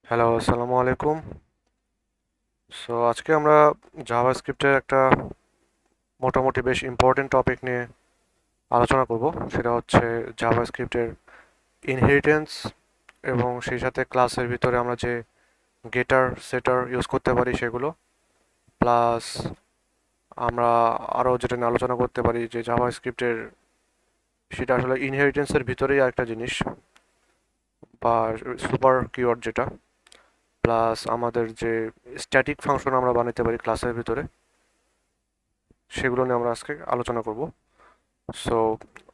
Hello, আসসালামু আলাইকুম। আজকে আমরা জাভাস্ক্রিপ্টের একটা মোটামুটি বেশ ইম্পর্টেন্ট টপিক নিয়ে আলোচনা করব। সেটা হচ্ছে জাভাস্ক্রিপ্টের ইনহেরিটেন্স এবং সেই সাথে ক্লাসের ভিতরে আমরা যে গেটার সেটার ইউজ করতে পারি সেগুলো, প্লাস আমরা আরও যেটা নিয়ে আলোচনা করতে পারি যে জাভাস্ক্রিপ্টের সেটা আসলে ইনহেরিটেন্সের ভিতরেই একটা জিনিস, বা সুপার কিওয়ার্ড যেটা, প্লাস আমাদের যে স্ট্যাটিক ফাংশন আমরা বানাতে পারি ক্লাসের ভিতরে, সেগুলো নিয়ে আমরা আজকে আলোচনা করব। সো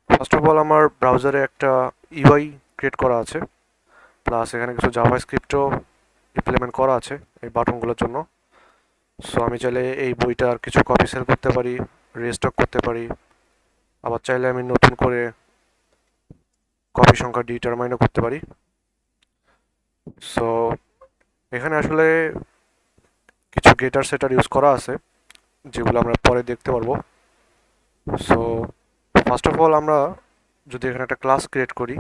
ফার্স্ট অফ অল আমার ব্রাউজারে একটা ইউআই ক্রিয়েট করা আছে, প্লাস এখানে কিছু জাভাস্ক্রিপ্টও ইমপ্লিমেন্ট করা আছে এই বাটনগুলোর জন্য। সো আমি চাইলে এই বইটার কিছু কপি সেল করতে পারি, রিস্টক করতে পারি, আবার চাইলে আমি নতুন করে কপি সংখ্যা ডিটারমাইনও করতে পারি। সো এখানে আসলে কিছু গেটার সেটার ইউজ করা আছে যেগুলো আমরা পরে দেখতে পারবো। সো ফার্স্ট অফ অল আমরা যদি এখানে একটা ক্লাস ক্রিয়েট করি,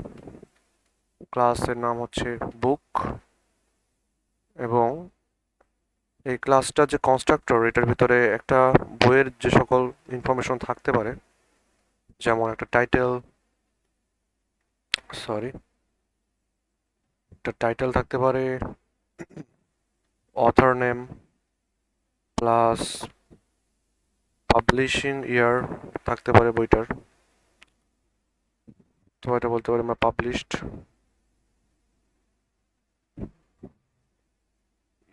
ক্লাসের নাম হচ্ছে বুক, এবং এই ক্লাসটা যে কনস্ট্রাক্টর এটার ভিতরে একটা বইয়ের যে সকল ইনফরমেশন থাকতে পারে, যেমন একটা টাইটেল, সরি, একটা টাইটেল থাকতে পারে, অথর নেম, প্লাস পাবলিশিং ইয়ার থাকতে পারে বইটার, তো এটা বলতে পারি আমরা পাবলিশড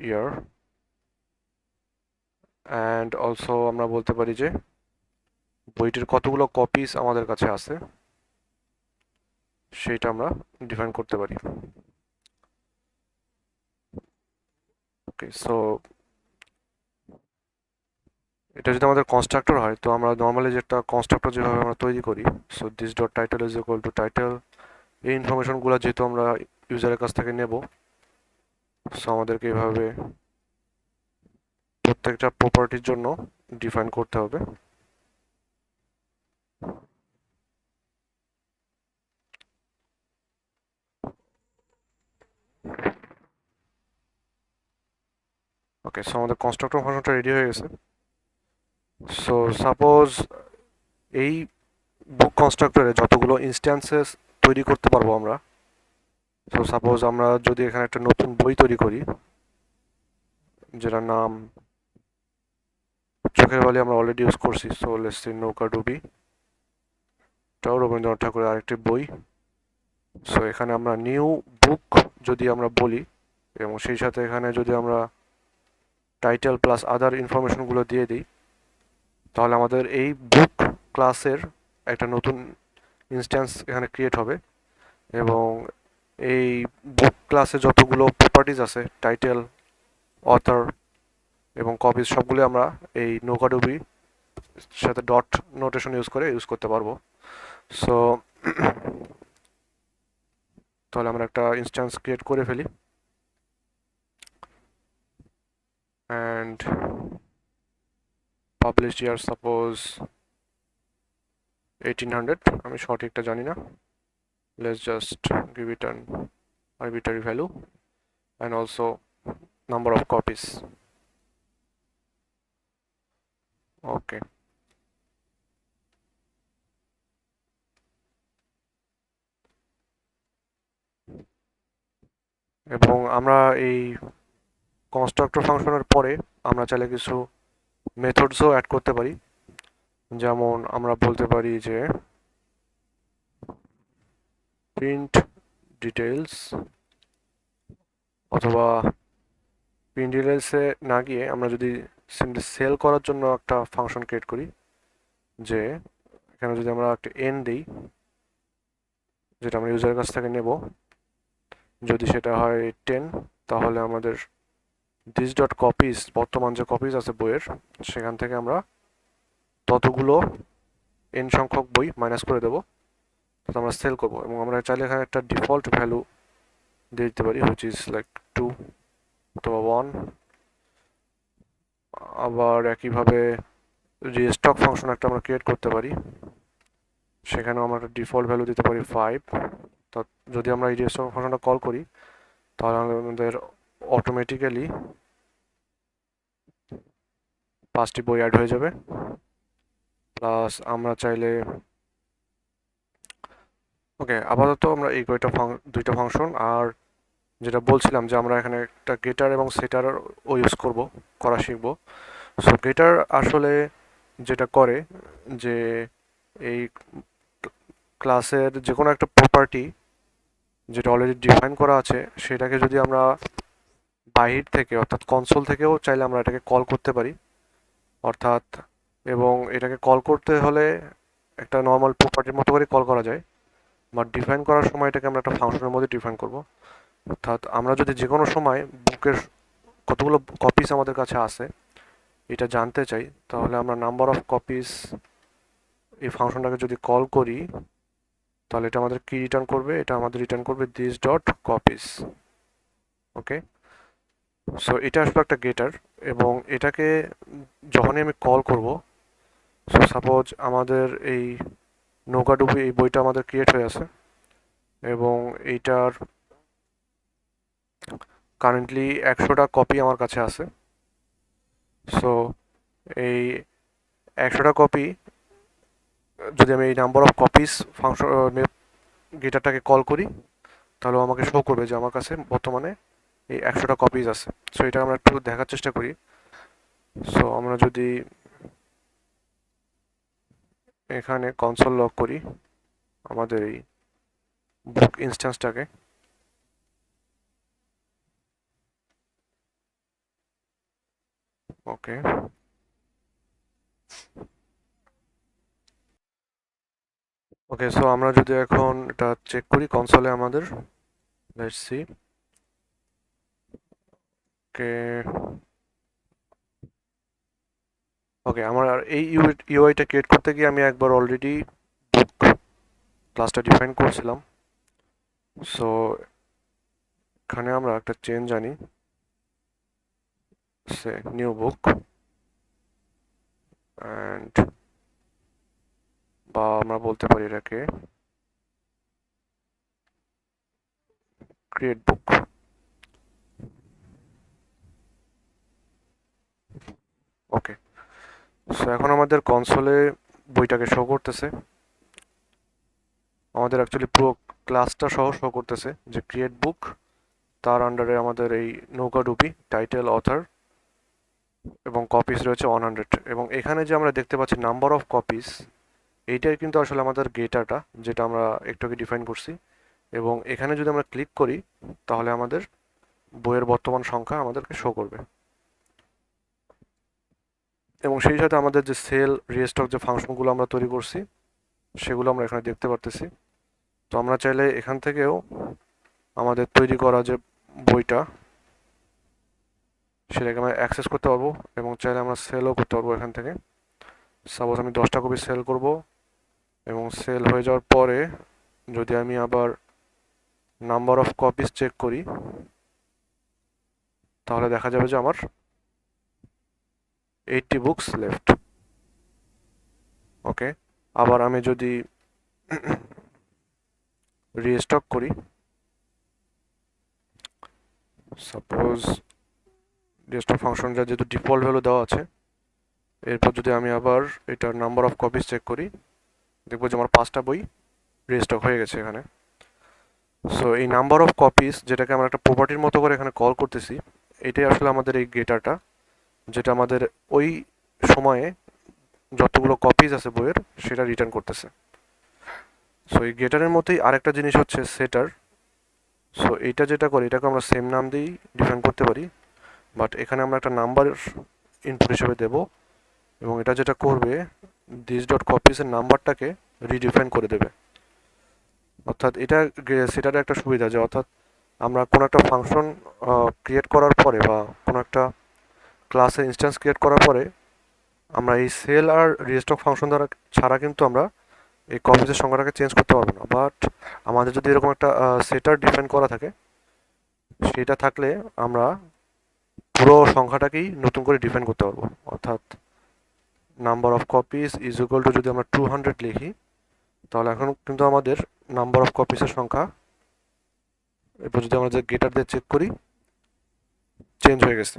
ইয়ার। অ্যান্ড অলসো আমরা বলতে পারি যে বইটির কতগুলো কপিস আমাদের কাছে আছে সেইটা আমরা ডিফাইন করতে পারি। ওকে, সো এটা যদি আমাদের কনস্ট্রাক্টর হয় তো আমরা নর্মালি যেটা কনস্ট্রাক্টর যেভাবে আমরা তৈরি করি, so this dot title is equal to title, এই ইনফরমেশনগুলো যেহেতু আমরা ইউজারের কাছ থেকে নেব, সো আমাদেরকে এইভাবে প্রত্যেকটা প্রপার্টির জন্য ডিফাইন করতে হবে। ওকে, সো আমাদের কনস্ট্রাক্টর ফাংশনটা রেডি হয়ে গেছে। সো সাপোজ এই বুক কনস্ট্রাক্টরে যতগুলো ইনস্ট্যান্সেস তৈরি করতে পারবো আমরা, সো সাপোজ আমরা যদি এখানে একটা নতুন বই তৈরি করি যেটার নাম চোখের বালি, আমরা অলরেডি ইউজ করছি, সো লেটস সি নৌকাডুবি, এটাও রবীন্দ্রনাথ ঠাকুরের আরেকটি বই। সো এখানে আমরা নিউ বুক যদি আমরা বলি, এবং সেই সাথে এখানে যদি আমরা টাইটেল প্লাস আদার ইনফরমেশনগুলো দিয়ে দিই, তাহলে আমাদের এই বুক ক্লাসের একটা নতুন ইনস্ট্যান্স এখানে ক্রিয়েট হবে, এবং এই বুক ক্লাসে যতগুলো প্রপার্টিজ আছে, টাইটেল, অথর এবং কপিজ, সবগুলো আমরা এই নৌকাডুবি সাথে ডট নোটেশন ইউজ করে ইউজ করতে পারবো। সো তাহলে আমরা একটা ইনস্ট্যান্স ক্রিয়েট করে ফেলি, অ্যান্ড পাবলিশ ইয়ার সাপোজ 1800, আমি সঠিকটা জানি না, let's just give it an arbitrary value, and also number of copies. Okay, এবং আমরা এই কনস্ট্রাক্টর ফাংশনের পরে আমরা চাইলে কিছু মেথডসও অ্যাড করতে পারি, যেমন আমরা বলতে পারি যে প্রিন্ট ডিটেলস, অথবা প্রিন্ট ডিটেলসে না গিয়ে আমরা যদি সিম্পলি সেল করার জন্য একটা ফাংশন ক্রিয়েট করি, যে এখানে যদি আমরা একটা এন দিই যেটা আমরা ইউজারের কাছ থেকে নেব, যদি সেটা হয় 10, তাহলে আমাদের দিস ডট কপিজ, বর্তমান যে কপিজ আছে বইয়ের, সেখান থেকে আমরা ততগুলো এন সংখ্যক বই মাইনাস করে দেবো, তো আমরা সেল করব। এবং আমরা চাইলে এখানে একটা ডিফল্ট ভ্যালু দিয়ে দিতে পারি, হুইচ ইজ লাইক 2 অথবা 1। আবার একইভাবে রিস্টক ফাংশন একটা আমরা ক্রিয়েট করতে পারি, সেখানেও আমরা একটা ডিফল্ট ভ্যালু দিতে পারি 5। তো যদি আমরা এই রিস্টক ফাংশনটা কল করি, তাহলে আমাদের অটোমেটিক্যালি 5টি বই অ্যাড হয়ে যাবে। প্লাস আমরা চাইলে ওকে, আপাতত আমরা এই দুইটা ফাংশন আর যেটা বলছিলাম যে আমরা এখানে একটা গেটার এবং সেটার ও ইউজ করা শিখব। সো গেটার আসলে যেটা করে যে এই ক্লাসের যে কোনো একটা প্রপার্টি যেটা অলরেডি ডিফাইন করা আছে সেটাকে যদি আমরা বাহির থেকে অর্থাৎ কনসোল থেকেও চাইলে আমরা এটাকে কল করতে পারি, অর্থাৎ এবং এটাকে কল করতে হলে একটা নর্মাল প্রপার্টির মতো করে কল করা যায়, বাট ডিফাইন করার সময় এটাকে আমরা একটা ফাংশনের মধ্যে ডিফাইন করব। অর্থাৎ আমরা যদি যে কোনো সময় বুকের কতগুলো কপিস আমাদের কাছে আছে এটা জানতে চাই, তাহলে আমরা নাম্বার অফ কপিস এই ফাংশনটাকে যদি কল করি তাহলে এটা আমাদের কি রিটার্ন করবে, এটা আমাদের রিটার্ন করবে this dot copies. Okay, so এটা আসলে একটা গেটার এবং এটাকে যখনই আমি কল করব, সো সাপোজ আমাদের এই নৌকাডুবি এই বইটা আমাদের ক্রিয়েট হয়ে আছে এবং এইটার কারেন্টলি 100টা কপি আমার কাছে আছে। সো এই 100টা কপি যদি আমি এই নাম্বার অফ কপিস ফাংশন গেটারটাকে কল করি তাহলে আমাকে শো করবে যে আমার কাছে বর্তমানে এই 100টা কপিজ আছে। সো এটা আমরা একটু দেখার চেষ্টা করি। সো আমরা যদি এখানে কনসোল লগ করি আমাদের এই বুক ইনস্ট্যান্সটাকে, ওকে, ওকে, সো আমরা যদি এখন এটা চেক করি কনসোলে আমাদের, লেটস সি, ওকে, ওকে, আমার এই ইউআইটা ক্রিয়েট করতে গিয়ে আমি একবার অলরেডি বুক ক্লাসটা ডিফাইন করছিলাম। সো এখানে আমরা একটা চেঞ্জ আনি, সে নিউ বুক অ্যান্ড বা আমরা বলতে পারি এটাকে ক্রিয়েট বুক। ওকে, সো এখন আমাদের কনসোলে বইটাকে শো করতেছে, আমাদের অ্যাকচুয়ালি পুরো ক্লাসটা সহ শো করতেছে যে ক্রিয়েট বুক, তার আন্ডারে আমাদের এই নৌকাডুবি টাইটেল অথর এবং কপিস রয়েছে 100। এবং এখানে যে আমরা দেখতে পাচ্ছি নাম্বার অফ কপিস, এইটাই কিন্তু আসলে আমাদের গেটারটা যেটা আমরা একটু আগে ডিফাইন করছি। এবং এখানে যদি আমরা ক্লিক করি তাহলে আমাদের বইয়ের বর্তমান সংখ্যা আমাদেরকে শো করবে। এবং সেই সাথে আমাদের যে সেল রিস্টক যে ফাংশনগুলো আমরা তৈরি করছি সেগুলো আমরা এখানে দেখতে পারতেছি। তো আমরা চাইলে এখান থেকেও আমাদের তৈরি করা যে বইটা সেটাকে আমরা অ্যাক্সেস করতে পারবো এবং চাইলে আমরা সেলও করতে পারবো এখান থেকে। সাপোজ আমি 10টা কপি সেল করব এবং সেল হয়ে যাওয়ার পরে যদি আমি আবার নাম্বার অফ কপিস চেক করি তাহলে দেখা যাবে যে আমার 80 বুকস লেফট। ওকে, আবার আমি যদি রিস্টক করি, সাপোজ রিস্টক ফাংশনটা যেহেতু ডিফল্ট ভ্যালু দেওয়া আছে, এরপর যদি আমি আবার এটার নাম্বার অফ কপিস চেক করি দেখবো যে আমার 5টা বই রিস্টক হয়ে গেছে এখানে। সো এই নাম্বার অফ কপিস যেটাকে আমরা একটা প্রপার্টির মতো করে এখানে কল করতেছি, এটাই আসলে আমাদের এই গেটারটা যেটা আমাদের ওই সময়ে যতগুলো কপিজ আছে বইয়ের সেটা রিটার্ন করতেছে। সো এই গেটারের মধ্যেই আরেকটা জিনিস হচ্ছে সেটার। সো এইটা যেটা করি এটাকে আমরা সেম নাম দিয়েই ডিফাইন করতে পারি, বাট এখানে আমরা একটা নাম্বার ইনপুট হিসেবে দেব এবং এটা যেটা করবে দিস ডট কপিসের নাম্বারটাকে রিডিফাইন করে দেবে। অর্থাৎ এটা সেটার একটা সুবিধা যে অর্থাৎ আমরা কোনো একটা ফাংশন ক্রিয়েট করার পরে বা কোনো একটা ক্লাসের ইনস্ট্যান্স ক্রিয়েট করার পরে আমরা এই সেল আর রিস্টক ফাংশন দ্বারা ছাড়া কিন্তু আমরা এই কপিসের সংখ্যাটাকে চেঞ্জ করতে পারবো না। বাট আমাদের যদি এরকম একটা সেটার ডিফাইন করা থাকে সেটা থাকলে আমরা পুরো সংখ্যাটাকেই নতুন করে ডিফাইন করতে পারবো। অর্থাৎ number of copies is equal to যদি আমরা 200 লিখি তাহলে এখন কিন্তু আমাদের নাম্বার অফ কপিসের সংখ্যা, এরপর যদি আমরা যে গেটার দিয়ে চেক করি চেঞ্জ হয়ে গেছে।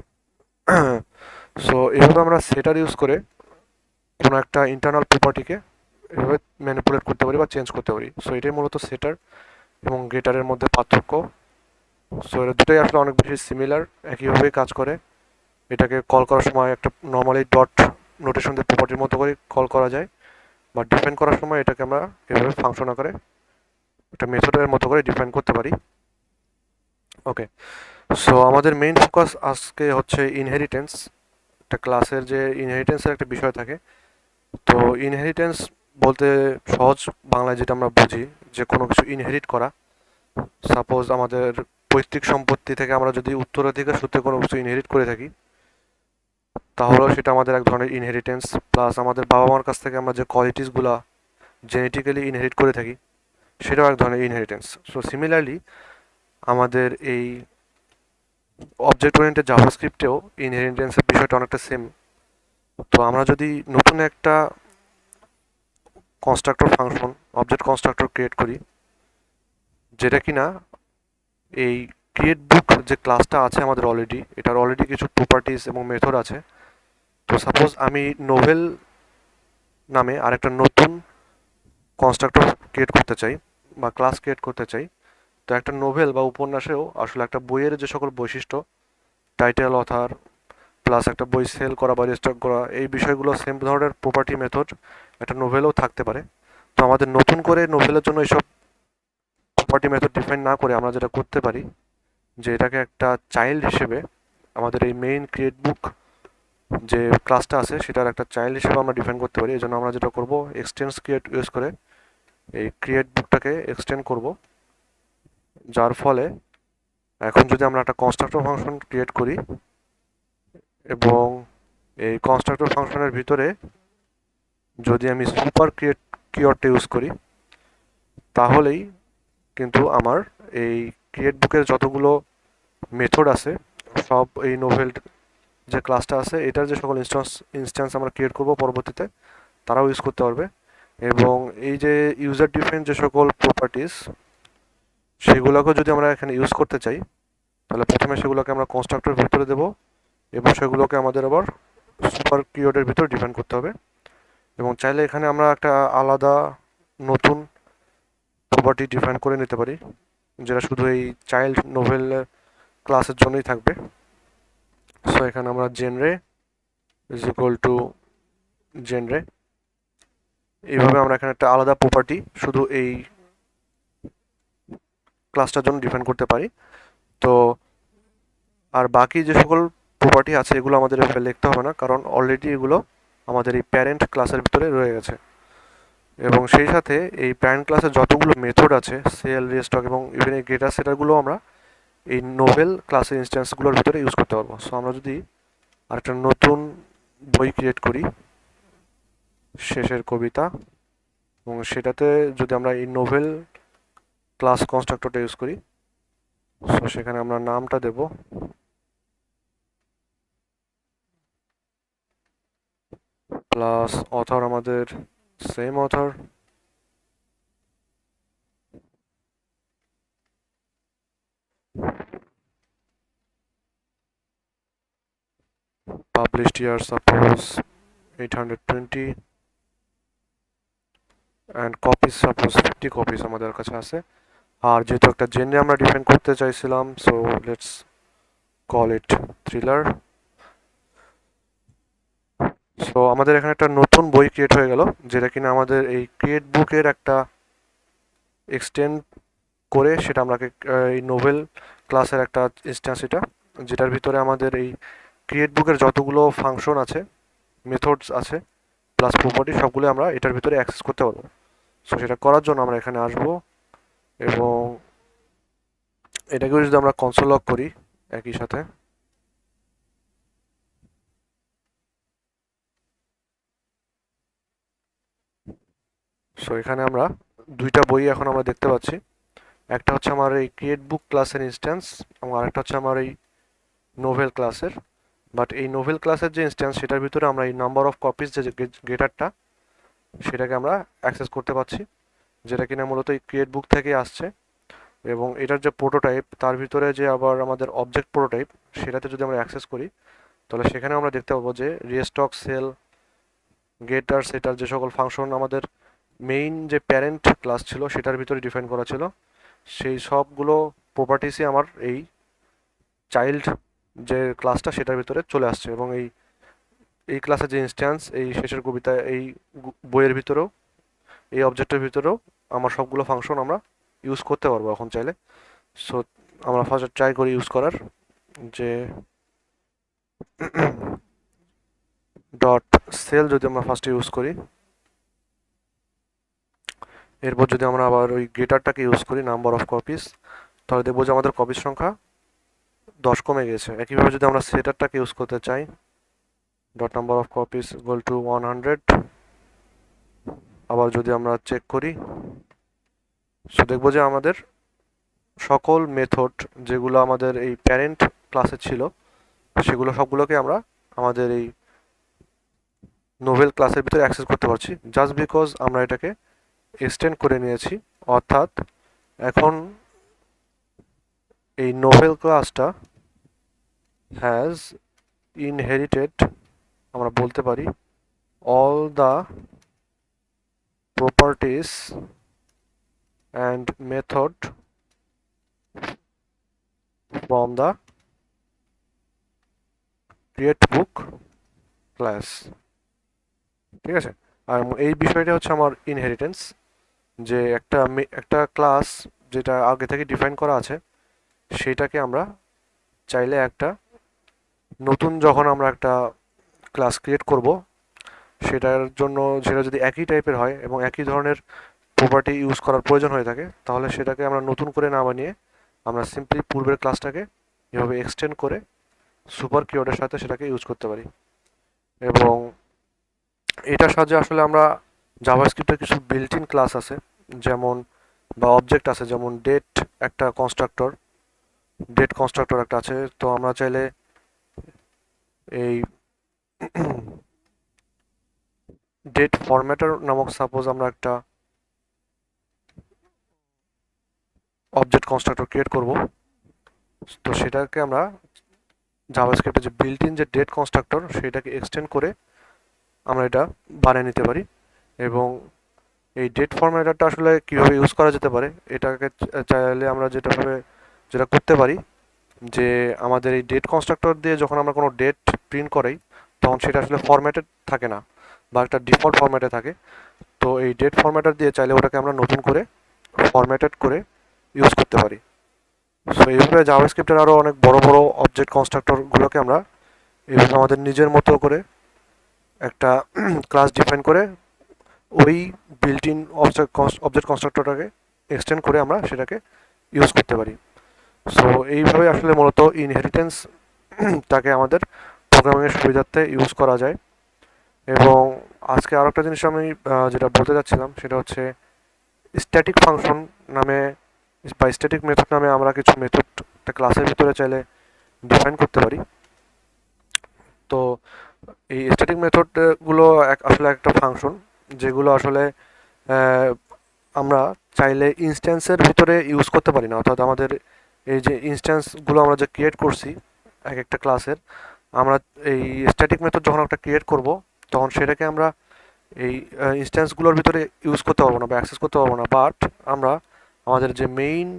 সো এভাবে আমরা সেটার ইউজ করে কোনো একটা ইন্টারনাল প্রপার্টিকে এভাবে ম্যানিপুলেট করতে পারি বা চেঞ্জ করতে পারি। সো এটাই মূলত সেটার এবং গেটারের মধ্যে পার্থক্য। সো এরা দুটোই আসলে অনেক বেশি সিমিলার, একইভাবেই কাজ করে। এটাকে কল করার সময় একটা নর্মালি ডট নোটেশন দিয়ে প্রপার্টির মতো করে কল করা যায়, বা ডিফাইন করার সময় এটাকে আমরা এভাবে ফাংশন আকারে একটা মেথডের মতো করে ডিফাইন করতে পারি। ওকে, সো আমাদের মেইন ফোকাস আজকে হচ্ছে ইনহেরিটেন্স। একটা ক্লাসের যে ইনহেরিটেন্সের একটা বিষয় থাকে, তো ইনহেরিটেন্স বলতে সহজ বাংলায় যেটা আমরা বুঝি, যে কোনো কিছু ইনহেরিট করা। সাপোজ আমাদের পৈতৃক সম্পত্তি থেকে আমরা যদি উত্তরাধিকার সূত্রে কোনো কিছু ইনহেরিট করে থাকি, তাহলেও সেটা আমাদের এক ধরনের ইনহেরিটেন্স। প্লাস আমাদের বাবা মার কাছ থেকে আমরা যে কোয়ালিটিসগুলো জেনেটিক্যালি ইনহেরিট করে থাকি, সেটাও এক ধরনের ইনহেরিটেন্স। সো সিমিলারলি আমাদের এই অবজেক্ট ওরিয়েন্টেড জাভাস্ক্রিপ্টেও ইনহেরিটেন্সের বিষয়টা অনেকটা সেম। তো আমরা যদি নতুন একটা constructor function, object constructor create করি, যেটা কিনা এই ক্রিয়েট বুক যে ক্লাসটা আছে আমাদের অলরেডি, এটার অলরেডি কিছু প্রপার্টিস এবং মেথড আছে। তো সাপোজ আমি নোভেল নামে আরেকটা নতুন কনস্ট্রাক্টর ক্রিয়েট করতে চাই বা ক্লাস ক্রিয়েট করতে চাই। তো একটা নোভেল বা উপন্যাসেও আসলে একটা বইয়ের যে সকল বৈশিষ্ট্য, টাইটেল, অথার, প্লাস একটা বই সেল করা বা রেজিস্টার করা, এই বিষয়গুলো সেম ধরনের প্রপার্টি মেথড একটা নোভেলেও থাকতে পারে। তো আমাদের নতুন করে নোভেলের জন্য এইসব প্রপার্টি মেথড ডিফাইন না করে আমরা যেটা করতে পারি, যে এটাকে একটা চাইল্ড হিসেবে আমাদের এই মেইন ক্রিয়েট বুক যে ক্লাসটা আছে সেটার একটা চাইল্ড হিসেবে আমরা ডিফাইন করতে পারি। এই জন্য আমরা যেটা করব, এক্সটেন্স ক্রিয়েট ইউজ করে এই ক্রিয়েট বুকটাকে এক্সটেন্ড করব, যার ফলে এখন যদি আমরা একটা কনস্ট্রাক্টর ফাংশন ক্রিয়েট করি এবং এই কনস্ট্রাক্টর ফাংশনের ভিতরে যদি আমি সুপার ক্রিয়েট কিওয়ার্ডটা ইউজ করি, তাহলেই কিন্তু আমার এই ক্রিয়েট বুকের যতগুলো মেথড আছে সব এই নোভেল যে ক্লাসটা আছে এটার যে সকল ইনস্ট্যান্স আমরা ক্রিয়েট করব পরবর্তীতে, তারাও ইউজ করতে পারবে। এবং এই যে ইউজার ডিফাইন যে সকল প্রপার্টিস, সেগুলোকেও যদি আমরা এখানে ইউজ করতে চাই, তাহলে প্রথমে সেগুলোকে আমরা কনস্ট্রাক্টরের ভিতরে দেবো এবং সেগুলোকে আমাদের আবার সুপার কিওয়ার্ডের ভিতরে ডিফাইন করতে হবে। এবং চাইলে এখানে আমরা একটা আলাদা নতুন প্রপার্টি ডিফাইন করে নিতে পারি, যেটা শুধু এই চাইল্ড নোভেল ক্লাসের জন্যই থাকবে। সো এখানে আমরা জেনরে ইজ ইকুয়াল টু জেনরে, এইভাবে আমরা এখানে একটা আলাদা প্রপার্টি শুধু এই ক্লাসটার জন্য ডিফাইন করতে পারি। তো আর বাকি যে সকল প্রপার্টি আছে এগুলো আমাদের এভাবে লিখতে হবে না, কারণ অলরেডি এগুলো আমাদের এই প্যারেন্ট ক্লাসের ভিতরে রয়ে গেছে। এবং সেই সাথে এই প্যারেন্ট ক্লাসের যতগুলো মেথড আছে, সেল, রিস্টক এবং ইভেন এই গেটার সেটারগুলো আমরা এই নোভেল ক্লাসের ইনস্ট্যান্সগুলোর ভিতরে ইউজ করতে পারবো। সো আমরা যদি আরেকটা নতুন বই ক্রিয়েট করি, শেষের কবিতা, এবং সেটাতে যদি আমরা এই নোভেল ক্লাস কনস্ট্রাক্টরটা ইউজ করি, সো সেখানে আমরা নামটা দেব প্লাস অথর, আমাদের same author, published year suppose 820, and copies suppose 50 copies আমাদের কাছে আছে। আর যেহেতু একটা জেনরে আমরা ডিফাইন করতে চাইছিলাম, so let's call it thriller. So আমাদের এখানে একটা নতুন বই ক্রিয়েট হয়ে গেল, যেটা কিনা আমাদের এই ক্রিয়েট বুকের একটা এক্সটেন্ড করে সেটা আমরা এই নোভেল ক্লাসের একটা ইনস্ট্যান্স, এটা যেটার ভিতরে আমাদের এই ক্রিয়েট বুকের যতগুলো ফাংশন আছে, মেথডস আছে, প্লাস প্রপার্টি, সবগুলো আমরা এটার ভিতরে অ্যাক্সেস করতে পারবো। সো সেটা করার জন্য আমরা এখানে আসব এবং এটাকেও যদি আমরা কনসোল লগ করি একই সাথে, সো এখানে আমরা দুইটা বই এখন আমরা দেখতে পাচ্ছি। একটা হচ্ছে আমার এই ক্রিয়েট বুক ক্লাসের ইনস্ট্যান্স এবং আরেকটা হচ্ছে আমার এই নোভেল ক্লাসের। বাট এই নোভেল ক্লাসের যে ইনস্ট্যান্স, সেটার ভিতরে আমরা এই নাম্বার অফ কপিস যে গেটারটা, সেটাকে আমরা অ্যাক্সেস করতে পারছি, যেটা কিনা মূলত এই ক্রিয়েট বুক থেকে আসছে। এবং এটার যে প্রোটোটাইপ তার ভিতরে যে আবার আমাদের অবজেক্ট প্রোটোটাইপ সেটাতে যদি আমরা অ্যাক্সেস করি তাহলে সেখানে আমরা দেখতে পাবো যে রিস্টক সেল গেটার সেটার যে সকল ফাংশন আমাদের মেইন যে প্যারেন্ট ক্লাস ছিল সেটার ভিতরে ডিফাইন করা ছিল সেই সবগুলো প্রপার্টিসই আমার এই চাইল্ড যে ক্লাসটা সেটার ভিতরে চলে আসছে এবং এই ক্লাসের যে ইনস্ট্যান্স এই শেষের কবিতা এই বইয়ের ভিতরেও এই অবজেক্টের ভিতরেও আমার সবগুলো ফাংশন আমরা ইউজ করতে পারবো এখন চাইলে। সো আমরা ফার্স্ট ট্রাই করি ইউজ করার যে ডট সেল যদি আমরা ফার্স্টে ইউজ করি, এরপর যদি আমরা আবার ওই গেটারটাকে ইউজ করি নাম্বার অফ কপিস, তাহলে দেখবো যে আমাদের কপির সংখ্যা 10 কমে গেছে। একইভাবে যদি আমরা সেটারটাকে ইউজ করতে চাই dot number of copies equal to 100, আবার যদি আমরা চেক করি সো দেখবো যে আমাদের সকল মেথড যেগুলো আমাদের এই প্যারেন্ট ক্লাসে ছিল সেগুলো সবগুলোকে আমরা আমাদের এই নোভেল ক্লাসের ভিতরে অ্যাক্সেস করতে পারছি জাস্ট বিকজ আমরা এটাকে এক্সটেন্ড করে নিয়েছি। অর্থাৎ এখন এই নোভেল ক্লাসটা হ্যাজ ইনহেরিটেড, আমরা বলতে পারি, all the properties and method from the create book class। ঠিক আছে, আর এই বিষয়টা হচ্ছে আমার ইনহেরিটেন্স, যে একটা ক্লাস যেটা আগে থেকে ডিফাইন করা আছে সেটাকে আমরা চাইলে একটা নতুন যখন আমরা একটা ক্লাস ক্রিয়েট করব সেটার জন্য সেটা যদি একই টাইপের হয় এবং একই ধরনের প্রপার্টি ইউজ করার প্রয়োজন হয়ে থাকে তাহলে সেটাকে আমরা নতুন করে না বানিয়ে আমরা সিম্পলি পূর্বের ক্লাসটাকে এভাবে এক্সটেন্ড করে সুপার কিওয়ার্ডের সাথে সেটাকে ইউজ করতে পারি। এবং এটার সাহায্যে আসলে আমরা জাভাস্ক্রিপ্টের কিছু বিল্ট ইন ক্লাস আছে যেমন বা অবজেক্ট আছে, যেমন একটা ডেট কনস্ট্রাক্টর একটা আছে। তো আমরা চাইলে এই ডেট ফরম্যাটার নামক সাপোজ আমরা একটা অবজেক্ট কনস্ট্রাক্টর ক্রিয়েট করব, তো সেটাকে আমরা জাভাস্ক্রিপ্টে যে বিল্ট ইন যে ডেট কনস্ট্রাক্টর সেটাকে এক্সটেন্ড করে আমরা এটা বানিয়ে নিতে পারি। এবং এই ডেট ফরম্যাটারটা আসলে কীভাবে ইউজ করা যেতে পারে এটাকে চাইলে আমরা যেটা করতে পারি যে আমাদের এই ডেট কনস্ট্রাক্টর দিয়ে যখন আমরা কোনো ডেট প্রিন্ট করাই তখন সেটা আসলে ফরম্যাটেড থাকে না বা একটা ডিফল্ট ফরম্যাটে থাকে। তো এই ডেট ফরম্যাটার দিয়ে চাইলে ওটাকে আমরা নতুন করে ফরম্যাটেড করে ইউজ করতে পারি। সো এইভাবে জাভাস্ক্রিপ্টের আরও অনেক বড় বড় অবজেক্ট কনস্ট্রাক্টরগুলোকে আমরা এইভাবে আমাদের নিজের মতো করে একটা ক্লাস ডিফাইন করে ওই বিল্ট ইন অবজেক্ট কনস্ট্রাক্টরটাকে এক্সটেন্ড করে আমরা সেটাকে ইউজ করতে পারি। সো এইভাবে আসলে মূলত ইনহেরিটেন্স তাকে আমাদের প্রোগ্রামিংয়ের সুবিধার্থে ইউজ করা যায়। এবং আজকে আরও একটা জিনিস আমি যেটা বলতে যাচ্ছিলাম সেটা হচ্ছে স্ট্যাটিক ফাংশন নামে বা স্ট্যাটিক মেথড নামে আমরা কিছু মেথড একটা ক্লাসের ভিতরে চাইলে ডিফাইন করতে পারি। তো এই স্ট্যাটিক মেথডগুলো আসলে একটা ফাংশন যেগুলো আসলে আমরা চাইলে ইনস্ট্যান্সের ভিতরে ইউজ করতে পারি না। অর্থাৎ আমাদের এই যে ইনস্ট্যান্সগুলো আমরা যে ক্রিয়েট করছি এক একটা ক্লাসের, আমরা এই স্ট্যাটিক মেথড যখন একটা ক্রিয়েট করব তখন সেটাকে আমরা এই ইনস্ট্যান্সগুলোর ভিতরে ইউজ করতে পারবো না বা অ্যাক্সেস করতে পারবো না, বাট আমরা আমাদের যে মেইন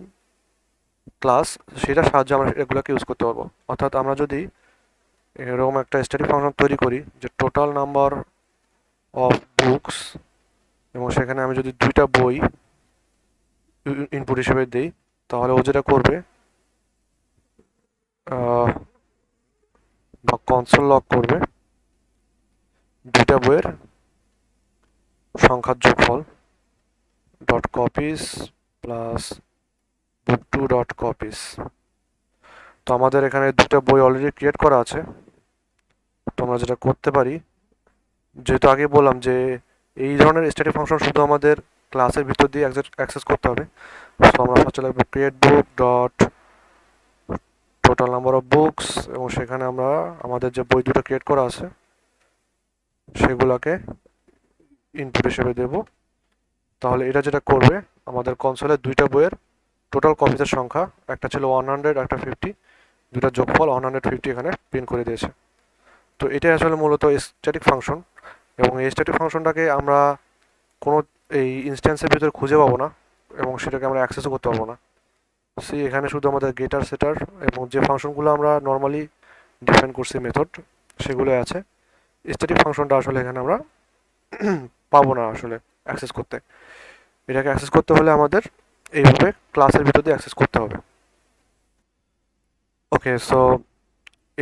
ক্লাস সেটার সাহায্যে আমরা এগুলোকে ইউজ করতে পারবো। অর্থাৎ আমরা যদি এরকম একটা স্ট্যাটিক ফাংশন তৈরি করি যে টোটাল নাম্বার অফ বুকস এবং সেখানে আমি যদি 2টা বই ইনপুট হিসেবে দিই তাহলে ও যেটা করবে বা কনসোল লগ করবে 2টা বইয়ের সংখ্যার যোগফল dot copies plus book to dot copies. তো আমাদের এখানে 2টা বই অলরেডি ক্রিয়েট করা আছে। তোমরা যেটা করতে পারি, যেহেতু আগে বললাম যে এই ধরনের স্ট্যাটিক ফাংশন শুধু আমাদের ক্লাসের ভিতর দিয়ে অ্যাক্সেস করতে হবে। সো আমরা ফার্স্টে লিখব create book dot total number of books এবং সেখানে আমরা আমাদের যে বই দুটো ক্রিয়েট করা আছে সেগুলোকে ইনপুট হিসেবে দেব। তাহলে এটা যেটা করবে আমাদের কনসোলে 2টা বইয়ের টোটাল কপিজের সংখ্যা, একটা ছিল 100, একটা 50, দুটার যোগফল 150 এখানে প্রিন্ট করে দিয়েছে। তো এটাই আসলে মূলত স্ট্যাটিক ফাংশন, এবং এই স্ট্যাটিক ফাংশনটাকে আমরা কোনো এই ইনস্ট্যান্সের ভিতরে খুঁজে পাবো না, এবং সেটাকে আমরা অ্যাক্সেসও করতে পারবো না। এখানে শুধু আমাদের গেটার সেটার এবং যে ফাংশনগুলো আমরা নর্মালি ডিফাইন করছি মেথড, সেগুলো আছে। স্ট্যাটিক ফাংশনটা আসলে এখানে আমরা পাবো না আসলে অ্যাক্সেস করতে। এটাকে অ্যাক্সেস করতে হলে আমাদের এইভাবে ক্লাসের ভিতর দিয়ে অ্যাক্সেস করতে হবে। ওকে, সো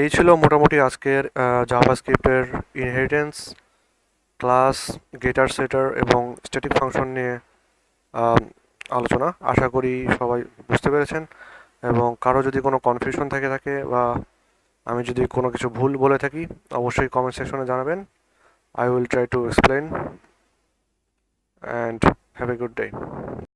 এই ছিল মোটামুটি আজকের জাভাস্ক্রিপ্টের ইনহেরিটেন্স, ক্লাস, গেটার সেটার এবং স্ট্যাটিক ফাংশন নিয়ে আম, আলোচনা। আশা করি সবাই বুঝতে পেরেছেন, এবং কারো যদি কোনো কনফিউশন থাকে বা আমি যদি কোনো কিছু ভুল বলে থাকি, অবশ্যই কমেন্ট সেকশনে জানাবেন। I will try to explain, and have a good day.